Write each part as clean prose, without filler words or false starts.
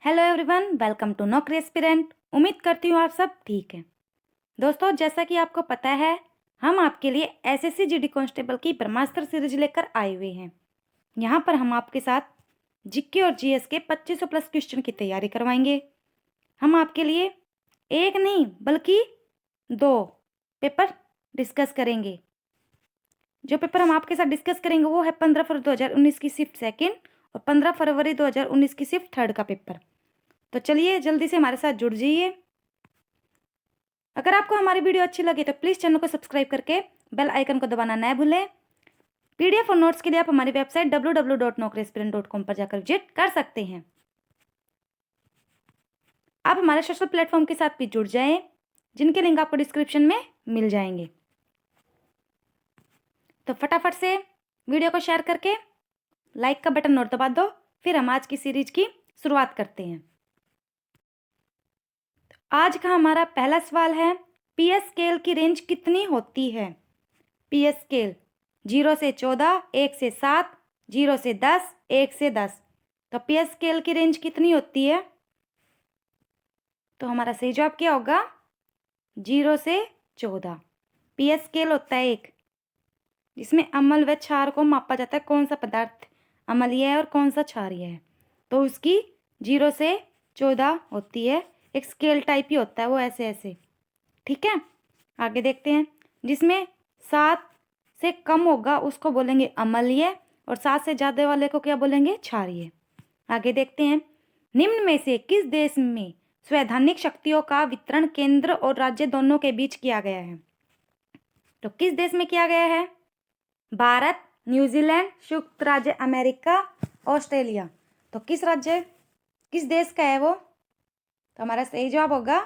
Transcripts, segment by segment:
Hello everyone, welcome to नौकरी aspirant. उम्मीद करती हूँ आप सब ठीक हैं। दोस्तों, जैसा कि आपको पता है, हम आपके लिए एसएससी जीडी कांस्टेबल की ब्रह्मास्त्र सीरीज लेकर आए हुए हैं। यहाँ पर हम आपके साथ जीके और जीएस के 2500 प्लस क्वेश्चन की तैयारी करवाएंगे। हम आपके लिए एक नहीं बल्कि 2 पेपर डिस्कस करेंगे। जो पेपर हम आपके साथ डिस्कस करेंगे वो है 15 फरवरी 2019 की शिफ्ट सेकेंड और 15 फरवरी 2019 की शिफ्ट थर्ड का पेपर। तो चलिए जल्दी से हमारे साथ जुड़ जाइए। अगर आपको हमारी वीडियो अच्छी लगे तो प्लीज़ चैनल को सब्सक्राइब करके बेल आइकन को दबाना न भूलें। पीडीएफ और नोट्स के लिए आप हमारी वेबसाइट www.naukriaspirant.com पर जाकर विजिट कर सकते हैं। आप हमारे सोशल प्लेटफॉर्म के साथ भी जुड़ जाएं, जिनके लिंक आपको डिस्क्रिप्शन में मिल जाएंगे। तो फटाफट से वीडियो को शेयर करके लाइक का बटन और दबा दो। फिर हम आज की सीरीज की शुरुआत करते हैं। आज का हमारा पहला सवाल है, पीएस स्केल की रेंज कितनी होती है? पीएस स्केल 0 से 14, 1 से 7, 0 से 10, 1 से 10। तो पीएस स्केल की रेंज कितनी होती है? तो हमारा सही जवाब क्या होगा? 0 से 14। पीएस स्केल होता है एक, जिसमें अम्ल व क्षार को मापा जाता है। कौन सा पदार्थ अम्लीय है और कौन सा क्षारीय है, तो उसकी 0 से 14 होती है। एक स्केल टाइप ही होता है वो, ऐसे ऐसे। ठीक है, आगे देखते हैं। जिसमें 7 से कम होगा उसको बोलेंगे अम्लीय और 7 से ज़्यादा वाले को क्या बोलेंगे? क्षारीय। आगे देखते हैं, निम्न में से किस देश में संवैधानिक शक्तियों का वितरण केंद्र और राज्य दोनों के बीच किया गया है? तो किस देश में किया गया है? भारत, न्यूजीलैंड, संयुक्त राज्य अमेरिका, ऑस्ट्रेलिया। तो किस देश का है वो? तो हमारा सही जवाब होगा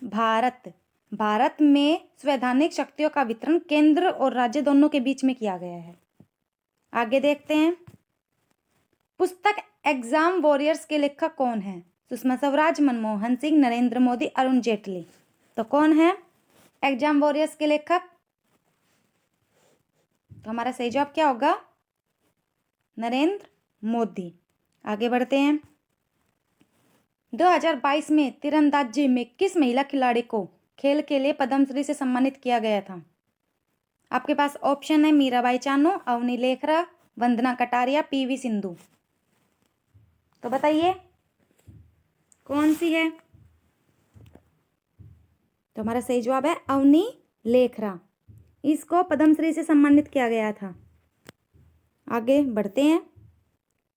भारत। भारत में संवैधानिक शक्तियों का वितरण केंद्र और राज्य दोनों के बीच में किया गया है। आगे देखते हैं, पुस्तक एग्जाम वॉरियर्स के लेखक कौन है? सुषमा स्वराज, मनमोहन सिंह, नरेंद्र मोदी, अरुण जेटली। तो कौन है एग्जाम वॉरियर्स के लेखक? तो हमारा सही जवाब क्या होगा? नरेंद्र मोदी। आगे बढ़ते हैं, 2022 में तीरंदाजी में किस महिला खिलाड़ी को खेल के लिए पद्मश्री से सम्मानित किया गया था? आपके पास ऑप्शन है मीराबाई चानू, अवनी लेखरा, वंदना कटारिया, पीवी सिंधु। तो बताइए कौन सी है? तो हमारा सही जवाब है अवनी लेखरा। इसको पद्मश्री से सम्मानित किया गया था। आगे बढ़ते हैं,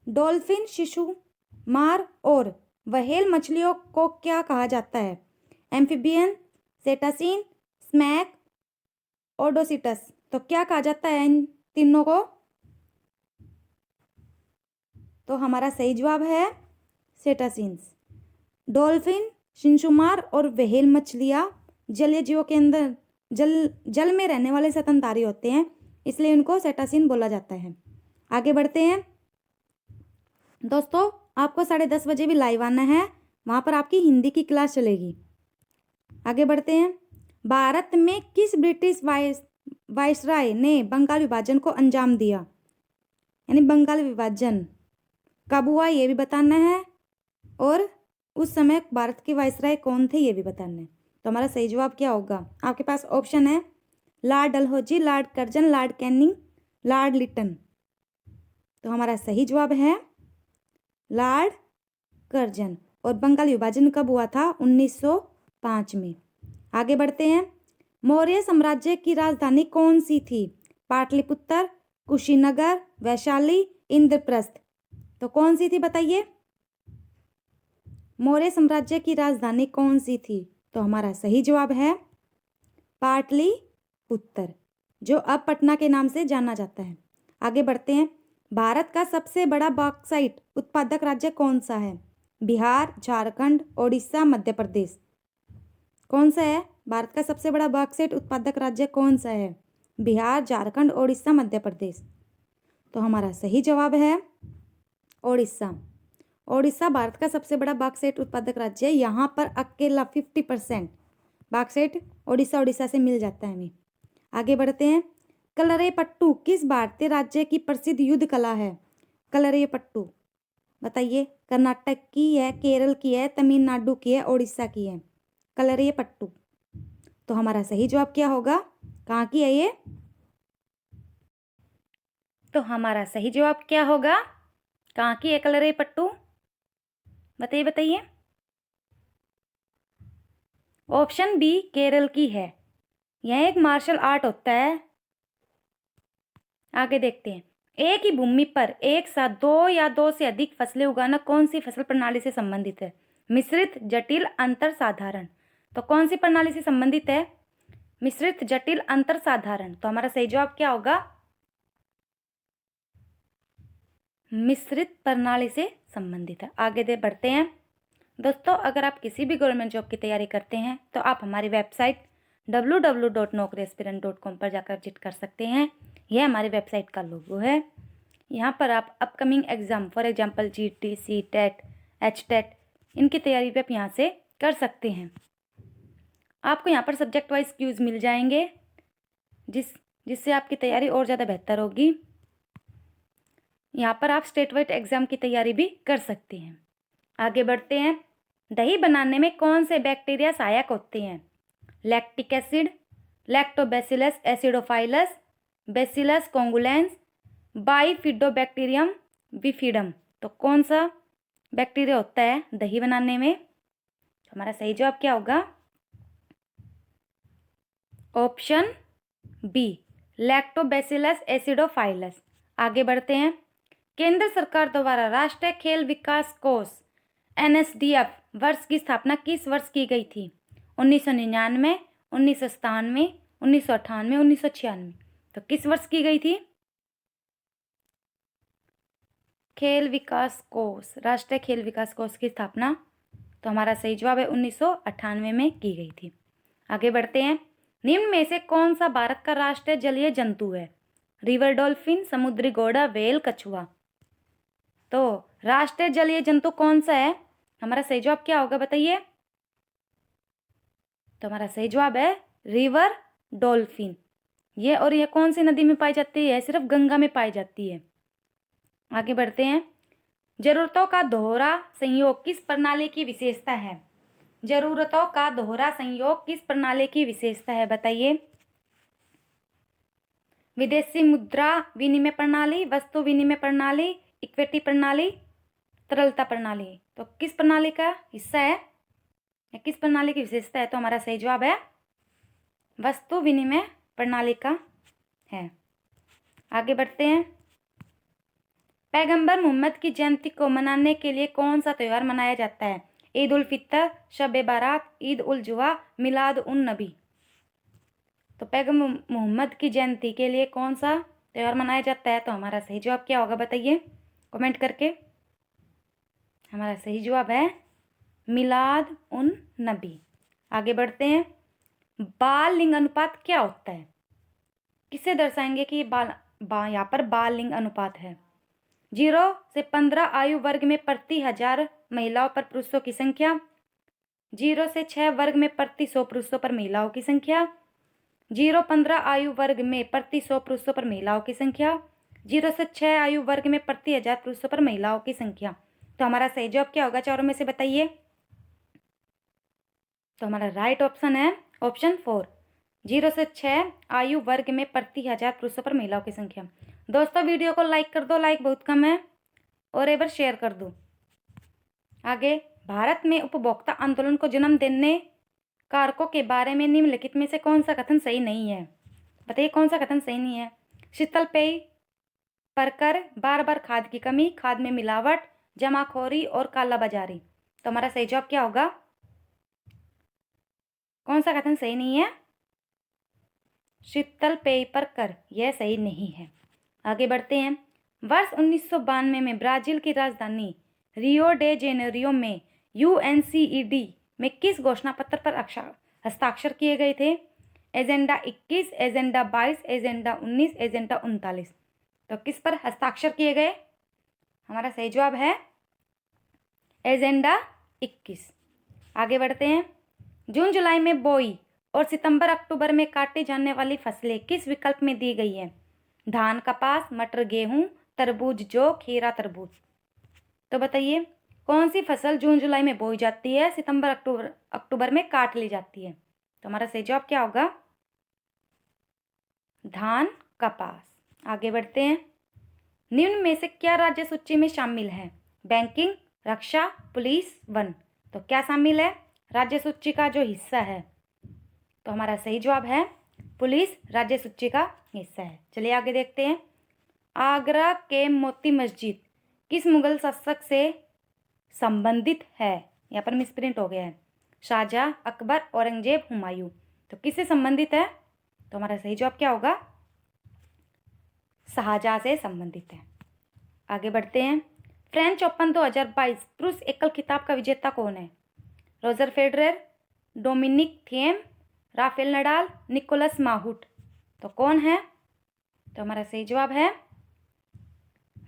डॉल्फिन, शिशु मार और व्हेल मछलियों को क्या कहा जाता है? Amphibian, cetacean, smack, odontocetus. तो क्या कहा जाता है इन तीनों को? तो हमारा सही जवाब है सेटासीन्स। डॉल्फिन, शिशुमार और व्हेल मछलियाँ जलीय जीवों के अंदर जल में रहने वाले स्तनधारी होते हैं, इसलिए उनको सेटासीन बोला जाता है। आगे बढ़ते हैं दोस्तों, आपको 10:30 बजे भी लाइव आना है, वहाँ पर आपकी हिंदी की क्लास चलेगी। आगे बढ़ते हैं, भारत में किस ब्रिटिश वायसराय ने बंगाल विभाजन को अंजाम दिया? यानी बंगाल विभाजन कब हुआ ये भी बताना है, और उस समय भारत के वायसराय कौन थे ये भी बताना है। तो हमारा सही जवाब क्या होगा? आपके पास ऑप्शन है Lord Dalhousie, Lord Curzon, Lord Canning, Lord Lytton. तो हमारा सही जवाब है लॉर्ड कर्जन। और बंगाल विभाजन कब हुआ था? 1905 में। आगे बढ़ते हैं, मौर्य साम्राज्य की राजधानी कौन सी थी? पाटलिपुत्र, कुशीनगर, वैशाली, इंद्रप्रस्थ। तो कौन सी थी बताइए? मौर्य साम्राज्य की राजधानी कौन सी थी? तो हमारा सही जवाब है पाटलिपुत्र, जो अब पटना के नाम से जाना जाता है। आगे बढ़ते हैं, भारत का सबसे बड़ा बॉक्साइट उत्पादक राज्य कौन सा है? बिहार, झारखंड, ओडिशा, मध्य प्रदेश। कौन सा है भारत का सबसे बड़ा बॉक्साइट उत्पादक राज्य? कौन सा है? बिहार, झारखंड, ओडिशा, मध्य प्रदेश। तो हमारा सही जवाब है ओडिशा। ओडिशा भारत का सबसे बड़ा बॉक्साइट उत्पादक राज्य है। यहाँ पर अकेला 50% बॉक्साइट ओडिशा से मिल जाता है हमें। आगे बढ़ते हैं, कलरीपयट्टू किस भारतीय राज्य की प्रसिद्ध युद्ध कला है? कलरीपयट्टू बताइए, कर्नाटक की है, केरल की है, तमिलनाडु की है, उड़ीसा की है। कलर ये पट्टू। तो हमारा सही जवाब क्या होगा? कहाँ की है ये? तो हमारा सही जवाब क्या होगा? कहाँ की है कलर ये पट्टू? बताइए बताइए। ऑप्शन बी केरल की है। यह एक मार्शल आर्ट होता है। आगे देखते हैं। एक ही भूमि पर एक साथ दो या दो से अधिक फसलें उगाना कौन सी फसल प्रणाली से संबंधित है? मिश्रित, जटिल, अंतर, साधारण। तो कौन सी प्रणाली से संबंधित है? मिश्रित, जटिल, अंतर, साधारण। तो हमारा सही जवाब क्या होगा? मिश्रित प्रणाली से संबंधित है। आगे दे बढ़ते हैं। दोस्तों, अगर आप किसी भी गवर्नमेंट जॉब की तैयारी करते हैं तो आप हमारी वेबसाइट www.naukriaspirant.com पर जाकर विजिट कर सकते हैं। यह हमारी वेबसाइट का लोगो है। यहाँ पर आप upcoming exam, for example GT, CTET, HTET, इनकी तैयारी भी आप यहाँ से कर सकते हैं। आपको यहाँ पर सब्जेक्ट वाइज क्यूज मिल जाएंगे जिससे आपकी तैयारी और ज़्यादा बेहतर होगी। यहाँ पर आप स्टेट वाइड एग्जाम की तैयारी भी कर सकते हैं। आगे बढ़ते हैं। दही बनाने में कौन से बैक्टीरिया सहायक होते हैं? Lactic acid, lactobacillus acidophilus, bacillus coagulans, bifidobacterium bifidum. तो कौन सा बैक्टीरिया होता है दही बनाने में? हमारा सही जवाब क्या होगा? Option B, lactobacillus acidophilus. आगे बढ़ते हैं। केंद्र सरकार द्वारा राष्ट्रीय खेल विकास कोष NSDF वर्ष की स्थापना किस वर्ष की गई थी? 1999, 1997, 1998, 1996। तो किस वर्ष की गई थी खेल विकास कोष, राष्ट्रीय खेल विकास कोष की स्थापना? तो हमारा सही जवाब है 1998 में की गई थी। आगे बढ़ते हैं। निम्न में से कौन सा भारत का राष्ट्रीय जलीय जंतु है? रिवर डॉल्फिन, समुद्री घोड़ा, व्हेल, कछुआ। तो राष्ट्रीय जलीय जंतु कौन सा है? हमारा सही जवाब क्या होगा बताइए? तो हमारा सही जवाब है रिवर डॉल्फिन। यह कौन सी नदी में पाई जाती है? सिर्फ गंगा में पाई जाती है। आगे बढ़ते हैं। जरूरतों का दोहरा संयोग किस प्रणाली की विशेषता है? जरूरतों का दोहरा संयोग किस प्रणाली की विशेषता है बताइए? विदेशी मुद्रा विनिमय प्रणाली, वस्तु विनिमय प्रणाली, इक्विटी प्रणाली, तरलता प्रणाली। तो किस प्रणाली का हिस्सा है या किस प्रणाली की विशेषता है? तो हमारा सही जवाब है वस्तु विनिमय प्रणाली का है। आगे बढ़ते हैं। पैगंबर मोहम्मद की जयंती को मनाने के लिए कौन सा त्यौहार मनाया जाता है? ईद उल फितर, शब बारात, ईद उल जुहा, मिलाद उन नबी। तो पैगंबर मोहम्मद की जयंती के लिए कौन सा त्यौहार मनाया जाता है? तो हमारा सही जवाब क्या होगा बताइए कमेंट करके। हमारा सही जवाब है मिलाद उन नबी। आगे बढ़ते हैं। बाल लिंग अनुपात क्या होता है? किसे दर्शाएंगे कि यहाँ पर बाल लिंग अनुपात है? 0 से 15 आयु वर्ग में प्रति 1000 महिलाओं पर पुरुषों की संख्या, 0 से 6 वर्ग में प्रति 100 पुरुषों पर महिलाओं की संख्या, 0-15 आयु वर्ग में प्रति 100 पुरुषों पर महिलाओं की संख्या, 0 से 6 आयु वर्ग में प्रति 1000 पुरुषों पर महिलाओं की संख्या। तो हमारा सही जवाब क्या होगा चारों में से बताइए? तो हमारा राइट ऑप्शन है ऑप्शन 4, 0 से 6 आयु वर्ग में प्रति 1000 पुरुषों पर महिलाओं की संख्या। दोस्तों, वीडियो को लाइक कर दो, लाइक बहुत कम है, और एक बार शेयर कर दो। आगे, भारत में उपभोक्ता आंदोलन को जन्म देने कारकों के बारे में निम्नलिखित में से कौन सा कथन सही नहीं है? बताइए कौन सा कथन सही नहीं है? शीतल पेय, परकर, बार बार खाद की कमी, खाद में मिलावट, जमाखोरी और कालाबाजारी। तो हमारा सही जवाब क्या होगा? कौन सा कथन सही नहीं है? शीतल पेय पर कर, यह सही नहीं है। आगे बढ़ते हैं। वर्ष 1992 में ब्राजील की राजधानी रियो डे जेनेरियो में UNCED में किस घोषणा पत्र पर हस्ताक्षर किए गए थे? Agenda 21, agenda 22, agenda 19, agenda 39। तो किस पर हस्ताक्षर किए गए? हमारा सही जवाब है एजेंडा 21। आगे बढ़ते हैं। जून जुलाई में बोई और सितंबर अक्टूबर में काटी जाने वाली फसलें किस विकल्प में दी गई है? धान, कपास, मटर, गेहूं, तरबूज, जौ, खीरा, तरबूज। तो बताइए कौन सी फसल जून जुलाई में बोई जाती है, सितंबर अक्टूबर में काट ली जाती है? तो हमारा सही जवाब क्या होगा? धान, कपास। आगे बढ़ते हैं। निम्न में से क्या राज्य सूची में शामिल है? बैंकिंग, रक्षा, पुलिस, वन। तो क्या शामिल है राज्य सूची का जो हिस्सा है? तो हमारा सही जवाब है पुलिस राज्य सूची का हिस्सा है। चलिए आगे देखते हैं। आगरा के मोती मस्जिद किस मुगल शासक से संबंधित है? यहाँ पर मिसप्रिंट हो गया है। शाहजहां, अकबर, औरंगजेब, हुमायूं। तो किससे संबंधित है? तो हमारा सही जवाब क्या होगा? शाहजहां से संबंधित है। आगे बढ़ते हैं। फ्रेंच ओपन 2022 पुरुष एकल खिताब का विजेता कौन है? Roger Federer, Dominic Thiem, Rafael Nadal, Nicolas Mahut. तो कौन है? तो हमारा सही जवाब है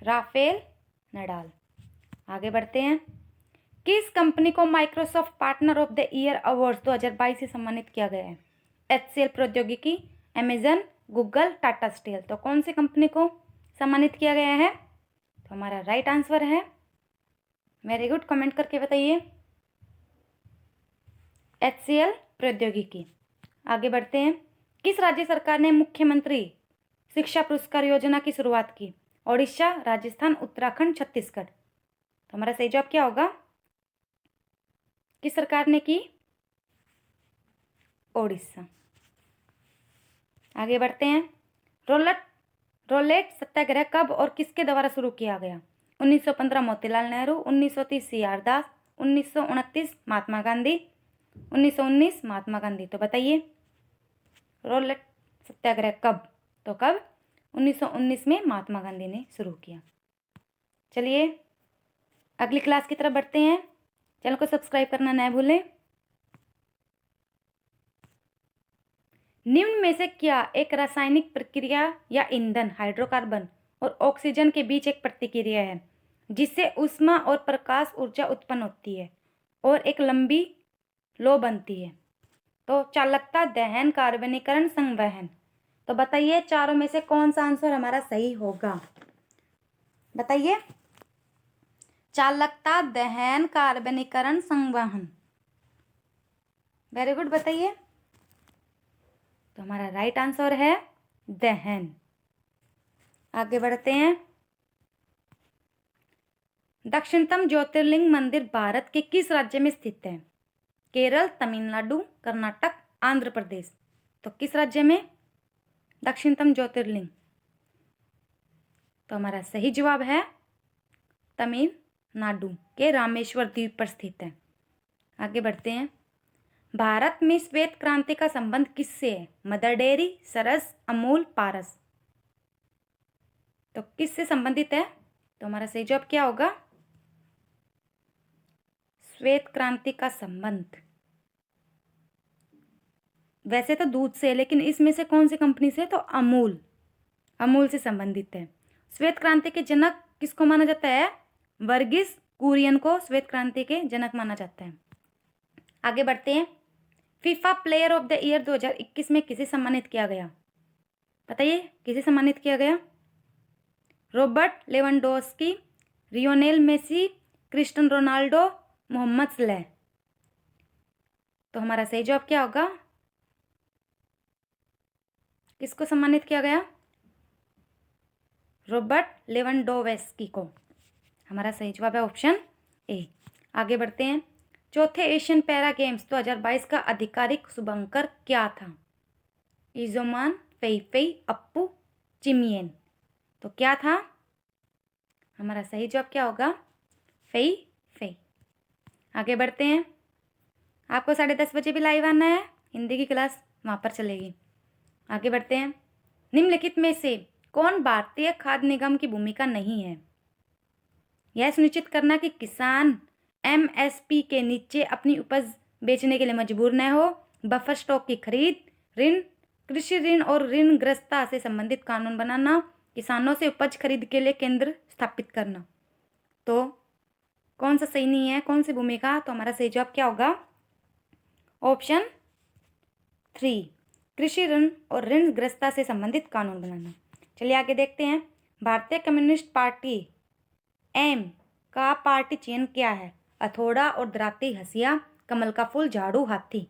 राफेल नडाल। आगे बढ़ते हैं। किस कंपनी को Microsoft partner of the year award 2022 से सम्मानित किया गया है? HCL प्रौद्योगिकी, अमेजन, गूगल, टाटा स्टील। तो कौन सी कंपनी को सम्मानित किया गया है? तो हमारा राइट आंसर है, वेरी गुड, कमेंट करके बताइए, HCL प्रौद्योगिकी। आगे बढ़ते हैं। किस राज्य सरकार ने मुख्यमंत्री शिक्षा पुरस्कार योजना की शुरुआत की? ओडिशा, राजस्थान, उत्तराखंड, छत्तीसगढ़। तो हमारा सही जवाब क्या होगा? किस सरकार ने की? ओडिशा। आगे बढ़ते हैं। रोलेट सत्याग्रह कब और किसके द्वारा शुरू किया गया? 1915 मोतीलाल नेहरू, 1930 CR दास, 1929 महात्मा गांधी, 1919 महात्मा गांधी। तो बताइए रोलेट सत्याग्रह कब? तो कब? 1919 में महात्मा गांधी ने शुरू किया। चलिए अगली क्लास की तरफ बढ़ते हैं। चैनल को सब्सक्राइब करना न भूलें। निम्न में से क्या एक रासायनिक प्रक्रिया या ईंधन हाइड्रोकार्बन और ऑक्सीजन के बीच एक प्रतिक्रिया है जिससे ऊष्मा और प्रकाश ऊर्जा उत्पन्न होती है और एक लंबी लो बनती है? तो चालकता, दहन, कार्बनीकरण, संवहन। तो बताइए चारों में से कौन सा आंसर हमारा सही होगा? बताइए। चालकता, दहन, कार्बनीकरण, संवहन। वेरी गुड, बताइए। तो हमारा राइट आंसर है दहन। आगे बढ़ते हैं। दक्षिणतम ज्योतिर्लिंग मंदिर भारत के किस राज्य में स्थित है? केरल, तमिलनाडु, कर्नाटक, आंध्र प्रदेश। तो किस राज्य में दक्षिणतम ज्योतिर्लिंग? तो हमारा सही जवाब है तमिलनाडु के रामेश्वर द्वीप पर स्थित है। आगे बढ़ते हैं। भारत में श्वेत क्रांति का संबंध किससे है? मदर डेयरी, सरस, अमूल, पारस। तो किससे संबंधित है? तो हमारा सही जवाब क्या होगा? श्वेत क्रांति का संबंध वैसे तो दूध से, लेकिन इसमें से कौन सी कंपनी से? तो अमूल, अमूल से संबंधित है। श्वेत क्रांति के जनक किसको माना जाता है? वर्गीस कुरियन को श्वेत क्रांति के जनक माना जाता है। आगे बढ़ते हैं। FIFA player of the year 2021 में किसे सम्मानित किया गया? बताइए किसे सम्मानित किया गया? Robert Lewandowski, Lionel Messi, Cristiano Ronaldo, Mohamed Salah. तो हमारा सही जवाब क्या होगा? किसको सम्मानित किया गया? रॉबर्ट लेवेंडोस्की को। हमारा सही जवाब है ऑप्शन ए। आगे बढ़ते हैं। चौथे एशियन पैरा गेम्स 2022 का आधिकारिक शुभंकर क्या था? इजोमान, फेई, अप्पू, चिमियन। तो क्या था? हमारा सही जवाब क्या होगा? फेई। आगे बढ़ते हैं। आपको 10:30 बजे भी लाइव आना है, हिंदी की क्लास वहाँ पर चलेगी। आगे बढ़ते हैं। निम्नलिखित में से कौन भारतीय खाद्य निगम की भूमिका नहीं है? यह सुनिश्चित करना कि किसान MSP के नीचे अपनी उपज बेचने के लिए मजबूर न हो, बफर स्टॉक की खरीद, ऋण, कृषि ऋण और ऋणग्रस्तता से संबंधित कानून बनाना, किसानों से उपज खरीद के लिए केंद्र स्थापित करना। तो कौन सा सही नहीं है, कौन सी भूमिका? तो हमारा सही जवाब क्या होगा? ऑप्शन 3, कृषि ऋण और ऋणग्रस्तता से संबंधित कानून बनाना। चलिए आगे देखते हैं। भारतीय कम्युनिस्ट पार्टी एम का पार्टी चिन्ह क्या है? हथौड़ा और दराती हंसिया, कमल का फूल, झाड़ू, हाथी।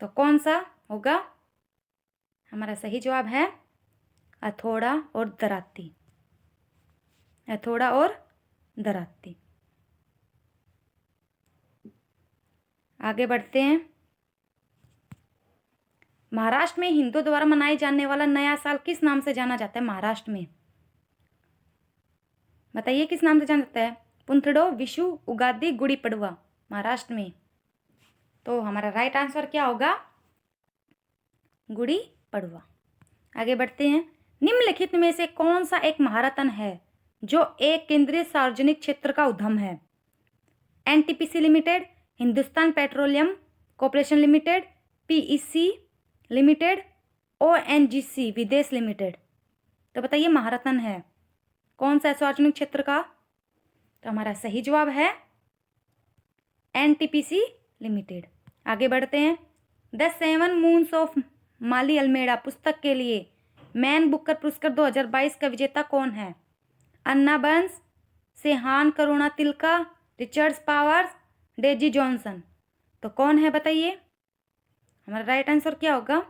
तो कौन सा होगा? हमारा सही जवाब है हथौड़ा और दराती। हथौड़ा और दराती। आगे बढ़ते हैं। महाराष्ट्र में हिंदुओं द्वारा मनाए जाने वाला नया साल किस नाम से जाना जाता है? महाराष्ट्र में बताइए किस नाम से जाना जाता है? पुंथड़ो, विशु, उगादि, गुड़ी पड़वा। महाराष्ट्र में। तो हमारा राइट आंसर क्या होगा? गुड़ी पड़वा। आगे बढ़ते हैं। निम्नलिखित में से कौन सा एक महारत्न है जो एक केंद्रीय सार्वजनिक क्षेत्र का उद्यम है? NTPC limited, Hindustan petroleum corporation limited, PEC limited, ONGC विदेश लिमिटेड। तो बताइए महारत्न है कौन सा सार्वजनिक क्षेत्र का? तो हमारा सही जवाब है एनटीपीसी लिमिटेड। आगे बढ़ते हैं। The seven moons of Maali Almeida पुस्तक के लिए मैन बुकर पुरस्कार 2022 का विजेता कौन है? Anna Burns, Shehan Karunatilaka, Richard Powers, Daisy Johnson. तो कौन है बताइए? हमारा राइट आंसर क्या होगा?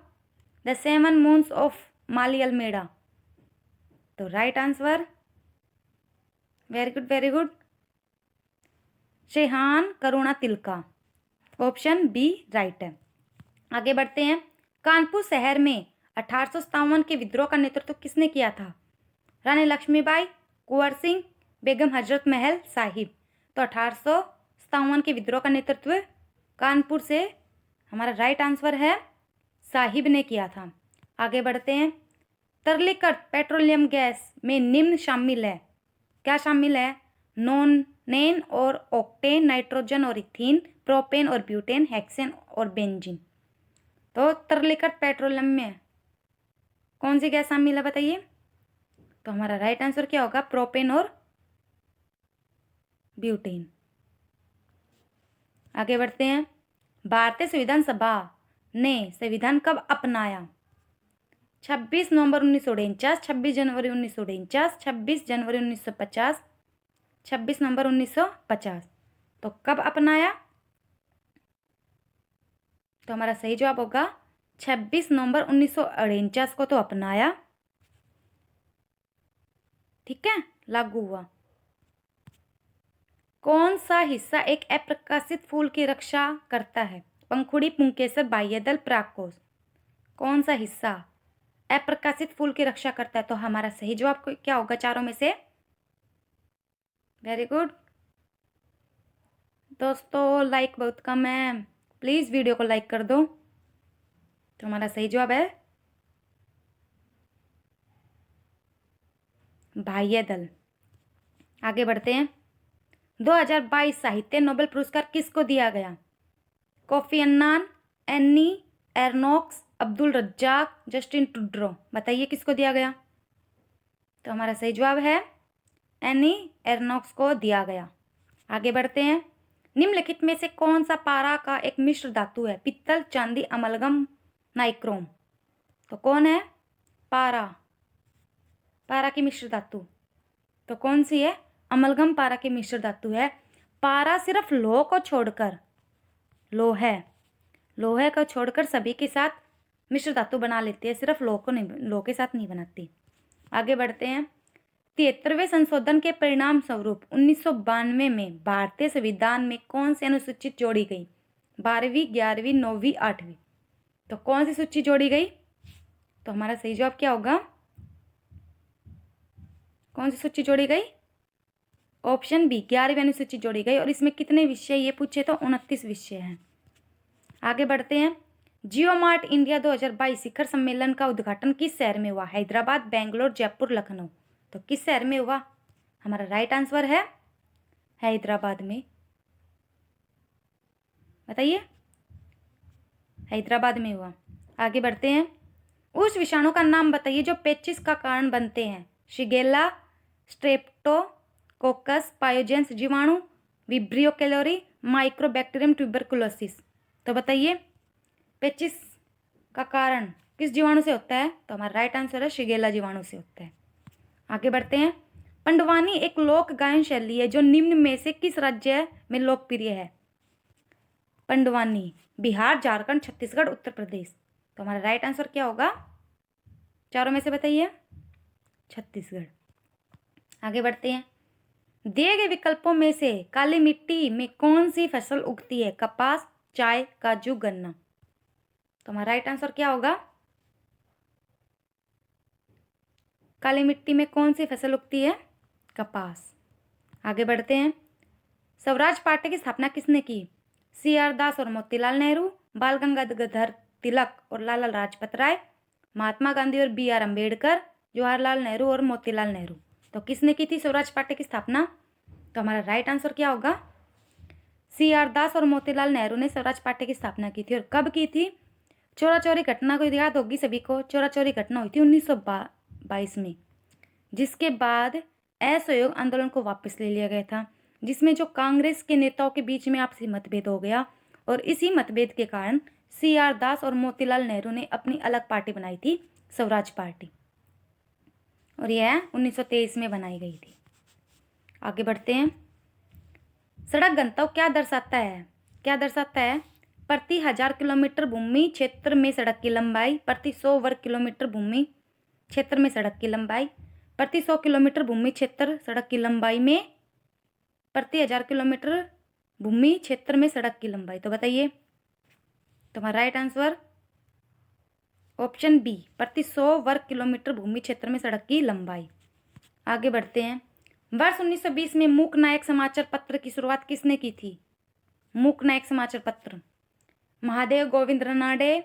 The seven moons of Maali Almeida. तो right answer, very good very good, Shehan Karunatilaka. Option B right है। आगे बढ़ते हैं। कानपुर शहर में 1857 के विद्रोह का नेतृत्व किसने किया था? रानी लक्ष्मीबाई, कुंवर सिंह, बेगम हजरत महल साहिब। तो 1857 के विद्रोह का नेतृत्व कानपुर से हमारा राइट आंसर है साहिब ने किया था। आगे बढ़ते हैं। तरलीकृत पेट्रोलियम गैस में निम्न शामिल है। क्या शामिल है? नोनेन और ऑक्टेन, नाइट्रोजन और इथीन, प्रोपेन और ब्यूटेन, हेक्सेन और बेंजीन। तो तरलीकृत पेट्रोलियम में कौन सी गैस शामिल है बताइए? तो हमारा राइट आंसर क्या होगा? प्रोपेन और ब्यूटेन। आगे बढ़ते हैं। भारतीय संविधान सभा ने संविधान कब अपनाया? 26 नवंबर 1949, 26 जनवरी 1949, 26 जनवरी 1950, 26 नवंबर 1950। तो कब अपनाया? तो हमारा सही जवाब होगा 26 नवंबर 1949 को तो अपनाया। ठीक है, लागू हुआ। कौन सा हिस्सा एक अप्रकाशित फूल की रक्षा करता है? पंखुड़ी, पुंकेसर, बाह्यदल, परागकोश। कौन सा हिस्सा अप्रकाशित फूल की रक्षा करता है? तो हमारा सही जवाब क्या होगा चारों में से? वेरी गुड दोस्तों, लाइक बहुत कम है, प्लीज वीडियो को लाइक कर दो। तो हमारा सही जवाब है बाह्यदल। आगे बढ़ते हैं। 2022 साहित्य नोबेल पुरस्कार किसको दिया गया? Kofi Annan, Annie Ernaux, Abdulrazak, Justin Trudeau. बताइए किसको दिया गया? तो हमारा सही जवाब है एनी एरनॉक्स को दिया गया। आगे बढ़ते हैं। निम्नलिखित में से कौन सा पारा का एक मिश्र धातु है? पित्तल, चांदी, अमलगम, नाइक्रोम। तो कौन है पारा? पारा की मिश्र धातु तो कौन सी है? अमलगम पारा की मिश्र धातु है। पारा सिर्फ लोह को छोड़कर, लोहे को छोड़कर सभी के साथ मिश्र धातु बना लेती है, सिर्फ लोह को नहीं, लोह के साथ नहीं बनाती। आगे बढ़ते हैं। 73वें संशोधन के परिणाम स्वरूप 1992 में भारतीय संविधान में कौन सी अनुसूची जोड़ी गई? 12वीं, 11वीं, 9वीं, 8वीं। तो कौन सी सूची जोड़ी गई? तो हमारा सही जवाब क्या होगा? कौन सी सूची जोड़ी गई? ऑप्शन बी 11वीं अनुसूची जोड़ी गई। और इसमें कितने विषय ये पूछे? तो 29 विषय हैं। आगे बढ़ते हैं। जियो मार्ट इंडिया 2022 शिखर सम्मेलन का उद्घाटन किस शहर में हुआ? हैदराबाद, बेंगलोर, जयपुर, लखनऊ। तो किस शहर में हुआ? हमारा राइट आंसर है हैदराबाद में। बताइए, हैदराबाद में हुआ। आगे बढ़ते हैं। उस विषाणु का नाम बताइए जो पेचिश का कारण बनते हैं। शिगेला, स्ट्रेप्टोकोकस पायोजेंस जीवाणु, विब्रियो कैलोरी, माइक्रोबैक्टीरियम ट्यूबरकुलोसिस। तो बताइए पेचिश का कारण किस जीवाणु से होता है? तो हमारा राइट आंसर है शिगेला जीवाणु से होता है। आगे बढ़ते हैं। पंडवानी एक लोक गायन शैली है जो निम्न में से किस राज्य में लोकप्रिय है? पंडवानी बिहार, झारखंड, छत्तीसगढ़, उत्तर प्रदेश। तो हमारा राइट आंसर क्या होगा? चारों में से बताइए। छत्तीसगढ़। आगे बढ़ते हैं। दिए गए विकल्पों में से काली मिट्टी में कौन सी फसल उगती है? कपास, चाय, काजू, गन्ना। तो हमारा राइट आंसर क्या होगा? काली मिट्टी में कौन सी फसल उगती है? कपास। आगे बढ़ते हैं। स्वराज पार्टी की स्थापना किसने की? CR दास और मोतीलाल नेहरू, बाल गंगाधर तिलक और लाला लाजपत राय, महात्मा गांधी और BR अम्बेडकर, जवाहरलाल नेहरू और मोतीलाल नेहरू। तो किसने की थी स्वराज पार्टी की स्थापना? तो हमारा राइट आंसर क्या होगा? CR दास और मोतीलाल नेहरू ने स्वराज पार्टी की स्थापना की थी। और कब की थी? चोरा चोरी घटना को याद होगी सभी को। चोरा चोरी घटना हुई थी 1922 में, जिसके बाद असहयोग आंदोलन को वापस ले लिया गया था, जिसमें जो कांग्रेस के नेताओं के बीच में आपसी मतभेद हो गया और इसी मतभेद के कारण CR दास और मोतीलाल नेहरू ने अपनी अलग पार्टी बनाई थी, स्वराज पार्टी, और यह 1923 में बनाई गई थी। आगे बढ़ते हैं। सड़क घनत्व क्या दर्शाता है? क्या दर्शाता है? प्रति 1000 किलोमीटर भूमि क्षेत्र में सड़क की लंबाई, प्रति 100 वर्ग किलोमीटर भूमि क्षेत्र में सड़क की लंबाई, प्रति 100 किलोमीटर भूमि क्षेत्र सड़क की लंबाई में, प्रति 1000 किलोमीटर भूमि क्षेत्र में सड़क की लंबाई। तो बताइए। तुम्हारा राइट आंसर ऑप्शन बी, प्रति 100 वर्ग किलोमीटर भूमि क्षेत्र में सड़क की लंबाई। आगे बढ़ते हैं। वर्ष 1920 में मूक नायक समाचार पत्र की शुरुआत किसने की थी? मूक नायक समाचार पत्र। महादेव गोविंद रानडे,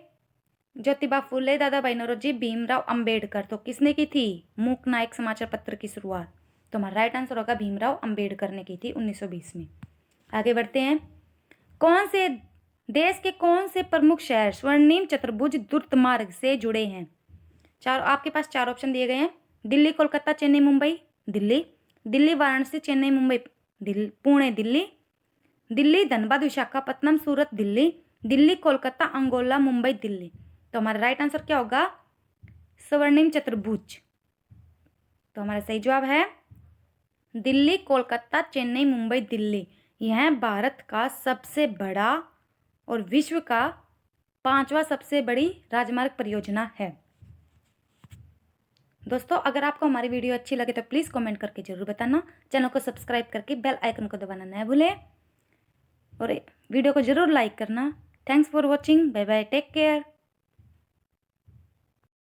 ज्योतिबा फुले, दादा भाई नौरोजी, भीमराव अंबेडकर। तो किसने की थी मूक नायक समाचार पत्र की शुरुआत? तो हमारा राइट आंसर होगा भीमराव अंबेडकर ने की थी 1920 में। आगे बढ़ते हैं। देश के कौन से प्रमुख शहर स्वर्णिम चतुर्भुज द्रुत मार्ग से जुड़े हैं? आपके पास 4 ऑप्शन दिए गए हैं। दिल्ली, कोलकाता, चेन्नई, मुंबई, दिल्ली। दिल्ली, वाराणसी, चेन्नई, मुंबई, पुणे, दिल्ली। दिल्ली, धनबाद, विशाखापत्तनम, सूरत, दिल्ली। दिल्ली, कोलकाता, अंगोला, मुंबई, दिल्ली। तो हमारा राइट आंसर क्या होगा? स्वर्णिम चतुर्भुज। तो हमारा सही जवाब है दिल्ली, कोलकाता, चेन्नई, मुंबई, दिल्ली। यह भारत का सबसे बड़ा और विश्व का 5वां सबसे बड़ी राजमार्ग परियोजना है। दोस्तों, अगर आपको हमारी वीडियो अच्छी लगे तो प्लीज़ कमेंट करके जरूर बताना। चैनल को सब्सक्राइब करके बेल आइकन को दबाना न भूलें और वीडियो को जरूर लाइक करना। Thanks for watching. Bye bye, take care.